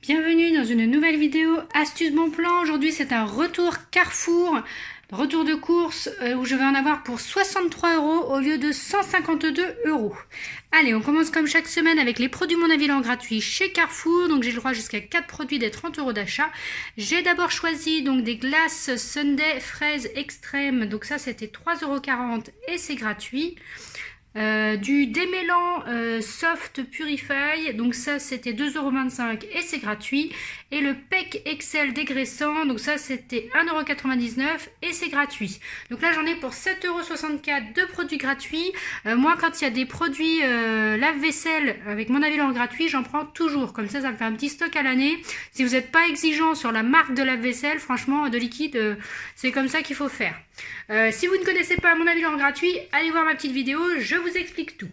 Bienvenue dans une nouvelle vidéo Astuce Bon Plan. Aujourd'hui c'est un retour Carrefour, retour de course où je vais en avoir pour 63 € au lieu de 152 €. Allez, on commence comme chaque semaine avec les produits Mon Avis en gratuit chez Carrefour. Donc j'ai le droit jusqu'à 4 produits des 30 € d'achat. J'ai d'abord choisi donc des glaces Sundae fraises extrêmes. Donc ça c'était 3,40 € et c'est gratuit. Du démêlant Soft Purify, donc ça c'était 2,25 € et c'est gratuit. Et le PEC Excel dégraissant, donc ça c'était 1,99 € et c'est gratuit. Donc là j'en ai pour 7,64 € de produits gratuits. Moi quand il y a des produits lave-vaisselle avec Mon Avis en gratuit, j'en prends toujours. Comme ça me fait un petit stock à l'année. Si vous n'êtes pas exigeant sur la marque de lave-vaisselle, franchement de liquide, c'est comme ça qu'il faut faire. Si vous ne connaissez pas Mon Avis en gratuit, allez voir ma petite vidéo, je vous explique tout.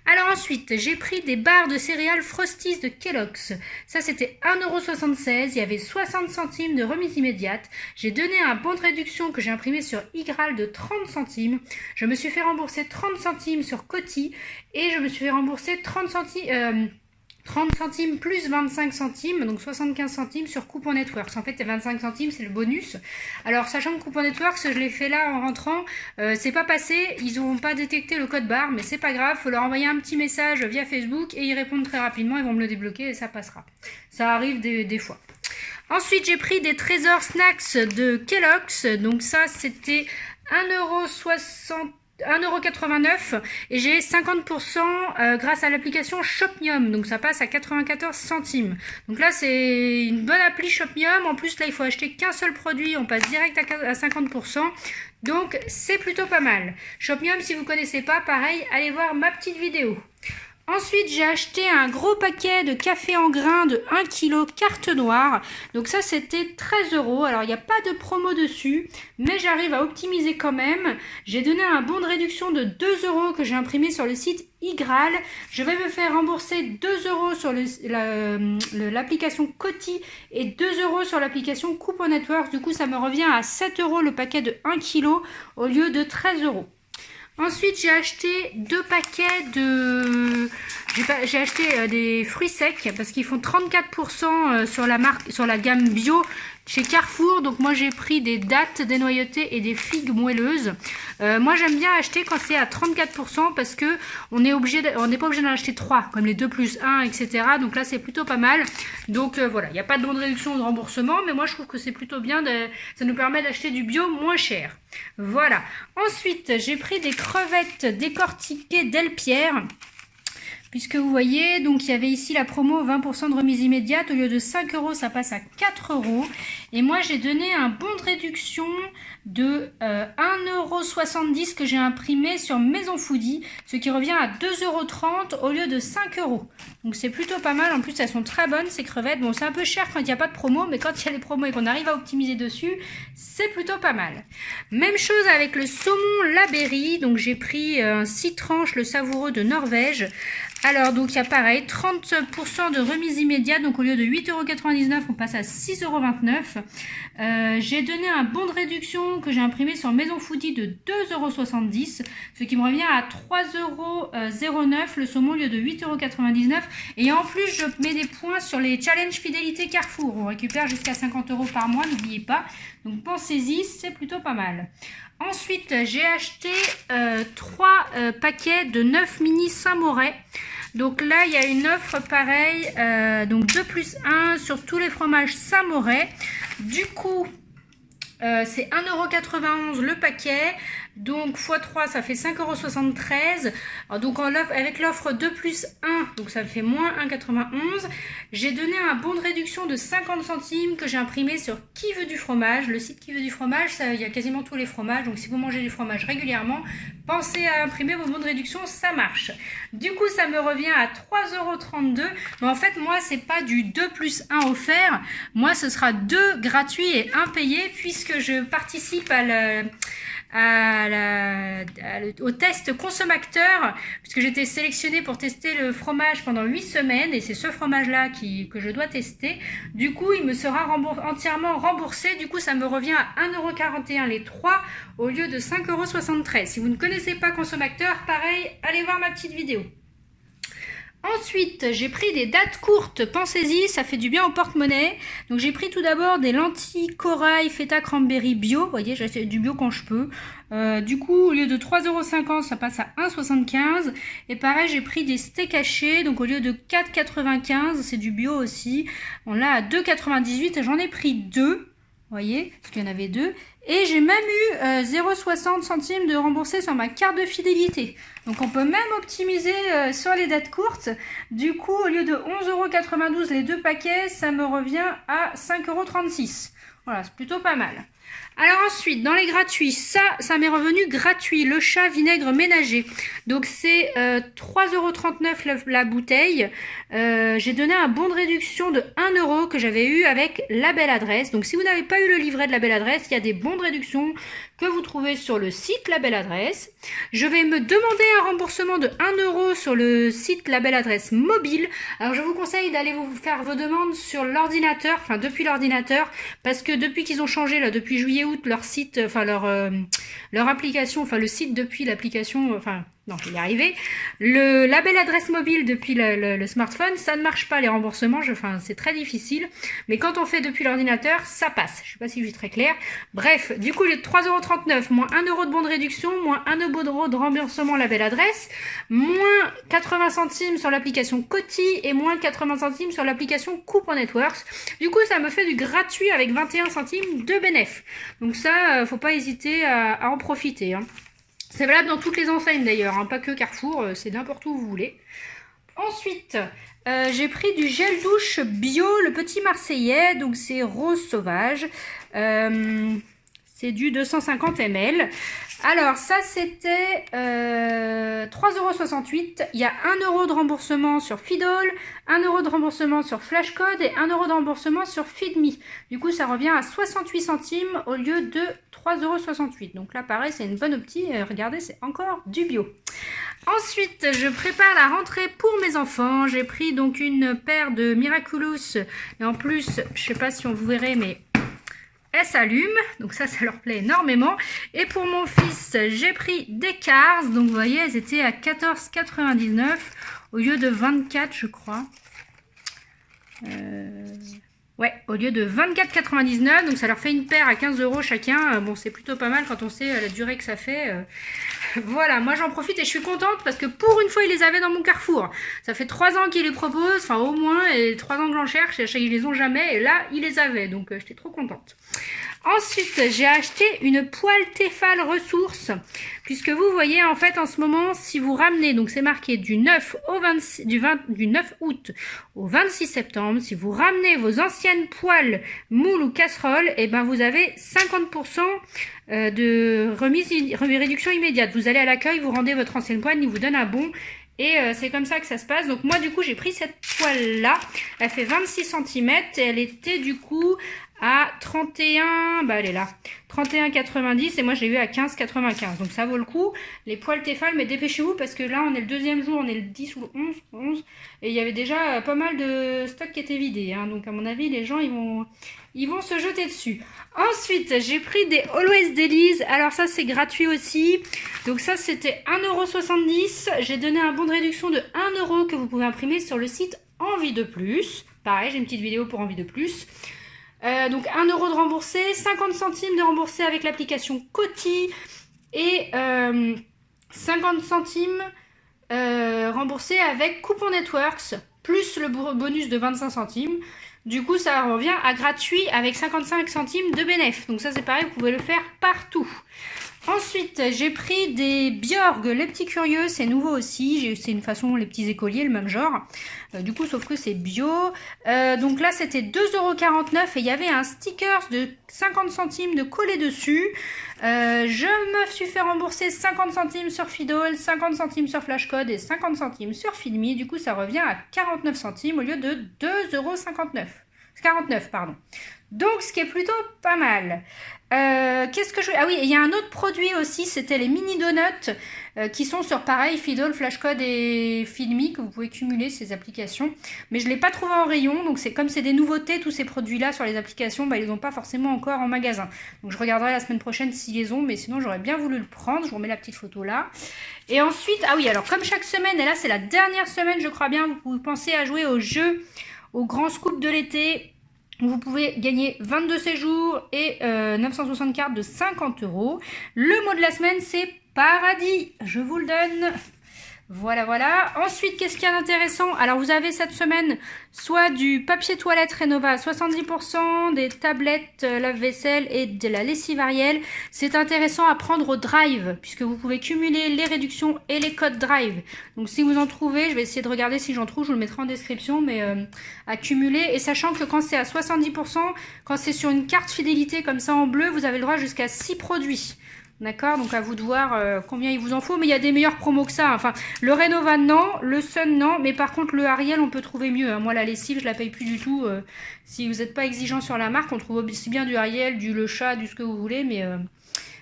Alors ensuite, j'ai pris des barres de céréales Frosties de Kellogg's. Ça c'était 1,76 €, il y avait 60 centimes de remise immédiate. J'ai donné un bon de réduction que j'ai imprimé sur iGraal de 30 centimes. Je me suis fait rembourser 30 centimes sur Coty et je me suis fait rembourser 30 centimes plus 25 centimes, donc 75 centimes sur Coupon Networks. En fait, les 25 centimes, c'est le bonus. Alors, sachant que Coupon Networks, je l'ai fait là en rentrant, c'est pas passé, ils n'ont pas détecté le code barre, mais c'est pas grave, faut leur envoyer un petit message via Facebook et ils répondent très rapidement, ils vont me le débloquer et ça passera. Ça arrive des fois. Ensuite, j'ai pris des trésors snacks de Kellogg's, donc ça, c'était 1,89 € et j'ai 50% grâce à l'application Shopmium, donc ça passe à 94 centimes. Donc là c'est une bonne appli Shopmium, en plus là il faut acheter qu'un seul produit, on passe direct à 50%, donc c'est plutôt pas mal. Shopmium, si vous connaissez pas, pareil, allez voir ma petite vidéo. Ensuite, j'ai acheté un gros paquet de café en grains de 1 kg carte noire. Donc ça, c'était 13 €. Alors, il n'y a pas de promo dessus, mais j'arrive à optimiser quand même. J'ai donné un bon de réduction de 2 € que j'ai imprimé sur le site iGraal. Je vais me faire rembourser 2 € sur l'application Coty et 2 € sur l'application Coupon Networks. Du coup, ça me revient à 7 € le paquet de 1 kg au lieu de 13 €. Ensuite, j'ai acheté 2 paquets de... J'ai acheté des fruits secs parce qu'ils font 34% sur la gamme bio chez Carrefour. Donc moi j'ai pris des dattes dénoyautées et des figues moelleuses. Moi j'aime bien acheter quand c'est à 34% parce que on n'est pas obligé d'en acheter 3 comme les 2 plus 1, etc. Donc là c'est plutôt pas mal. Donc voilà, il n'y a pas de bon de réduction ou de remboursement, mais moi je trouve que c'est plutôt bien, ça nous permet d'acheter du bio moins cher. Voilà. Ensuite j'ai pris des crevettes décortiquées Delpierre. Puisque vous voyez, donc il y avait ici la promo 20% de remise immédiate. Au lieu de 5 € ça passe à 4 €. Et moi, j'ai donné un bon de réduction de 1,70 € que j'ai imprimé sur Maison Foodie. Ce qui revient à 2,30 € au lieu de 5 €. Donc c'est plutôt pas mal. En plus, elles sont très bonnes, ces crevettes. Bon, c'est un peu cher quand il n'y a pas de promo. Mais quand il y a les promos et qu'on arrive à optimiser dessus, c'est plutôt pas mal. Même chose avec le saumon Laberry. Donc j'ai pris 6 tranches, le savoureux de Norvège. Alors, donc il y a pareil, 30% de remise immédiate, donc au lieu de 8,99 €, on passe à 6,29 €. J'ai donné un bon de réduction que j'ai imprimé sur Maison Foodie de 2,70 €, ce qui me revient à 3,09 € le saumon au lieu de 8,99 €. Et en plus, je mets des points sur les challenges fidélité Carrefour. On récupère jusqu'à 50 € par mois, n'oubliez pas. Donc pensez-y, c'est plutôt pas mal. Ensuite, j'ai acheté 3 paquets de 9 mini Saint-Moret. Donc là, il y a une offre pareille, donc 2 plus 1 sur tous les fromages Saint-Moret. Du coup, c'est 1,91 € le paquet. Donc x3 ça fait 5,73 €. Donc avec l'offre 2 plus 1, donc ça fait moins 1,91 €. J'ai donné un bon de réduction de 50 centimes que j'ai imprimé sur Qui veut du fromage. Le site Qui veut du fromage, il y a quasiment tous les fromages. Donc si vous mangez du fromage régulièrement, pensez à imprimer vos bons de réduction, ça marche. Du coup ça me revient à 3,32 €. Mais en fait moi c'est pas du 2 plus 1 offert. Moi ce sera 2 gratuits et 1 payé puisque je participe au test consommateur, puisque j'étais sélectionnée pour tester le fromage pendant 8 semaines et c'est ce fromage là que je dois tester. Du coup il me sera entièrement remboursé. Du coup ça me revient à 1,41 € les 3 au lieu de 5,73 €. Si vous ne connaissez pas consommateur, pareil, allez voir ma petite vidéo. Ensuite, j'ai pris des dates courtes, pensez-y, ça fait du bien au porte-monnaie. Donc j'ai pris tout d'abord des lentilles corail feta cranberry bio, vous voyez, j'achète du bio quand je peux. Du coup, au lieu de 3,50 €, ça passe à 1,75 €. Et pareil, j'ai pris des steaks hachés, donc au lieu de 4,95 €, c'est du bio aussi. On l'a à 2,98 € et j'en ai pris deux. Vous voyez, parce qu'il y en avait deux. Et j'ai même eu 0,60 centimes de remboursé sur ma carte de fidélité. Donc on peut même optimiser sur les dates courtes. Du coup, au lieu de 11,92 € les deux paquets, ça me revient à 5,36 €. Voilà, c'est plutôt pas mal. Alors ensuite, dans les gratuits, ça m'est revenu gratuit, le chat vinaigre ménager. Donc c'est 3,39 € la bouteille. J'ai donné un bon de réduction de 1 € que j'avais eu avec La Belle Adresse. Donc si vous n'avez pas eu le livret de La Belle Adresse, il y a des bons de réduction que vous trouvez sur le site La Belle Adresse. Je vais me demander un remboursement de 1 € sur le site La Belle Adresse mobile. Alors je vous conseille d'aller vous faire vos demandes sur l'ordinateur, enfin depuis l'ordinateur, parce que depuis qu'ils ont changé, là, depuis juillet-août, leur site, enfin leur application, enfin le site depuis l'application, enfin non, je vais y arriver. La Belle Adresse mobile depuis le smartphone, ça ne marche pas les remboursements, enfin c'est très difficile. Mais quand on fait depuis l'ordinateur, ça passe. Je sais pas si je suis très claire. Bref, du coup, les 3,39 €, moins 1 € de bon de réduction, moins 1 € de remboursement La Belle Adresse, moins 80 centimes sur l'application Coty et moins 80 centimes sur l'application Coupon Networks. Du coup, ça me fait du gratuit avec 21 centimes de bénéf. Donc ça, faut pas hésiter à en profiter, hein. C'est valable dans toutes les enseignes d'ailleurs, hein, pas que Carrefour, c'est n'importe où vous voulez. Ensuite, j'ai pris du gel douche bio, le petit marseillais, donc c'est rose sauvage. C'est du 250 ml. Alors ça c'était 3,68 €. Il y a 1 € de remboursement sur Fidol, 1 € de remboursement sur Flashcode et 1 € de remboursement sur Feedme. Du coup ça revient à 68 centimes au lieu de 3,68 €. Donc là pareil c'est une bonne optique. Regardez, c'est encore du bio. Ensuite, je prépare la rentrée pour mes enfants. J'ai pris donc une paire de Miraculous. Et en plus, je sais pas si on vous verrait, mais elles s'allument. Donc ça leur plaît énormément. Et pour mon fils, j'ai pris des Cars. Donc vous voyez, elles étaient à 14,99 € au lieu de 24, je crois. Ouais, au lieu de 24,99 €, donc ça leur fait une paire à 15 € chacun. Bon, c'est plutôt pas mal quand on sait la durée que ça fait. Voilà, moi j'en profite et je suis contente parce que pour une fois, ils les avaient dans mon Carrefour. Ça fait 3 ans qu'ils les proposent, enfin au moins, et 3 ans que j'en cherche, et ils les ont jamais, et là, ils les avaient, donc j'étais trop contente. Ensuite, j'ai acheté une poêle Tefal Ressources, puisque vous voyez, en fait, en ce moment, si vous ramenez, donc c'est marqué du 9 août au 26 septembre, si vous ramenez vos anciennes poêles, moules ou casseroles, et ben vous avez 50% de réduction immédiate. Vous allez à l'accueil, vous rendez votre ancienne poêle, ils vous donnent un bon. Et c'est comme ça que ça se passe. Donc moi du coup j'ai pris cette poêle là. Elle fait 26 cm et elle était du coup à 31, bah elle est là, 31,90 et moi je l'ai eu à 15,95. Donc ça vaut le coup. Les poêles Tefal, mais dépêchez-vous parce que là on est le deuxième jour, on est le 10 ou le 11 et il y avait déjà pas mal de stock qui était vidé, hein. Donc à mon avis les gens ils vont se jeter dessus. Ensuite, j'ai pris des Always Dailies. Alors ça, c'est gratuit aussi. Donc ça, c'était 1,70 €. J'ai donné un bon de réduction de 1 € que vous pouvez imprimer sur le site Envie de Plus. Pareil, j'ai une petite vidéo pour Envie de Plus. Donc 1 € de remboursé, 50 centimes de remboursé avec l'application Coty et 50 centimes remboursé avec Coupon Networks, plus le bonus de 25 centimes. Du coup, ça revient à gratuit avec 55 centimes de bénéf. Donc ça, c'est pareil, vous pouvez le faire partout. Ensuite, j'ai pris des Bjorg, les petits curieux, c'est nouveau aussi. C'est une façon, les petits écoliers, le même genre. Du coup, sauf que c'est bio. Donc là, c'était 2,49 € et il y avait un sticker de 50 centimes de collé dessus. Je me suis fait rembourser 50 centimes sur Fidol, 50 centimes sur Flashcode et 50 centimes sur Feedme. Du coup, ça revient à 49 centimes au lieu de 2,59 €. 49, pardon. Donc, ce qui est plutôt pas mal. Qu'est-ce que je... Ah oui, il y a un autre produit aussi, c'était les mini donuts qui sont sur pareil, Fidol, Flashcode et Filmi, que vous pouvez cumuler ces applications. Mais je ne l'ai pas trouvé en rayon, donc c'est comme c'est des nouveautés, tous ces produits-là sur les applications, bah, ils n'ont pas forcément encore en magasin. Donc je regarderai la semaine prochaine s'ils les ont, mais sinon j'aurais bien voulu le prendre. Je vous remets la petite photo là. Et ensuite, ah oui, alors comme chaque semaine, et là c'est la dernière semaine, je crois bien, vous pensez à jouer au jeu, au grand scoop de l'été. Vous pouvez gagner 22 séjours et 960 cartes de 50 €. Le mot de la semaine, c'est paradis. Je vous le donne. Voilà, voilà. Ensuite, qu'est-ce qu'il y a d'intéressant? Alors, vous avez cette semaine soit du papier toilette Rénova à 70%, des tablettes lave-vaisselle et de la lessive Ariel. C'est intéressant à prendre au Drive, puisque vous pouvez cumuler les réductions et les codes Drive. Donc, si vous en trouvez, je vais essayer de regarder si j'en trouve, je vous le mettrai en description, mais à cumuler. Et sachant que quand c'est à 70%, quand c'est sur une carte fidélité comme ça en bleu, vous avez le droit jusqu'à 6 produits. D'accord, donc à vous de voir combien il vous en faut, mais il y a des meilleures promos que ça. Enfin, le Rénova non, le Sun non, mais par contre le Ariel on peut trouver mieux. Moi la lessive je la paye plus du tout. Si vous n'êtes pas exigeant sur la marque, on trouve aussi bien du Ariel, du Le Chat, du ce que vous voulez,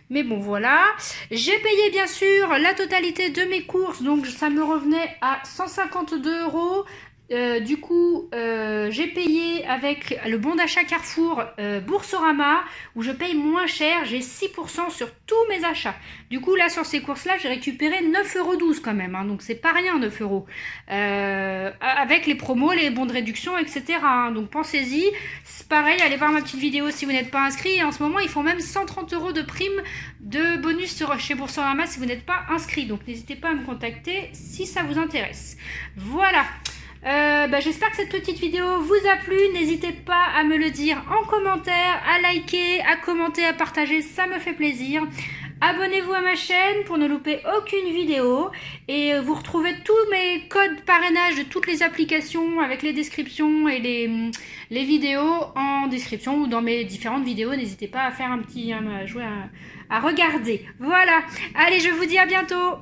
mais bon voilà. J'ai payé bien sûr la totalité de mes courses, donc ça me revenait à 152 €. Du coup, j'ai payé avec le bon d'achat Carrefour Boursorama, où je paye moins cher, j'ai 6% sur tous mes achats. Du coup, là, sur ces courses-là, j'ai récupéré 9,12 € quand même, hein, donc c'est pas rien, 9 €. Avec les promos, les bons de réduction, etc. Hein, donc pensez-y. C'est pareil, allez voir ma petite vidéo si vous n'êtes pas inscrit. Et en ce moment, ils font même 130 € de prime de bonus chez Boursorama si vous n'êtes pas inscrit. Donc n'hésitez pas à me contacter si ça vous intéresse. Voilà. J'espère que cette petite vidéo vous a plu. N'hésitez pas à me le dire en commentaire, à liker, à commenter, à partager, ça me fait plaisir. Abonnez-vous à ma chaîne pour ne louper aucune vidéo et vous retrouvez tous mes codes parrainage de toutes les applications avec les descriptions et les vidéos en description ou dans mes différentes vidéos. N'hésitez pas à faire à regarder. Voilà, allez, je vous dis à bientôt.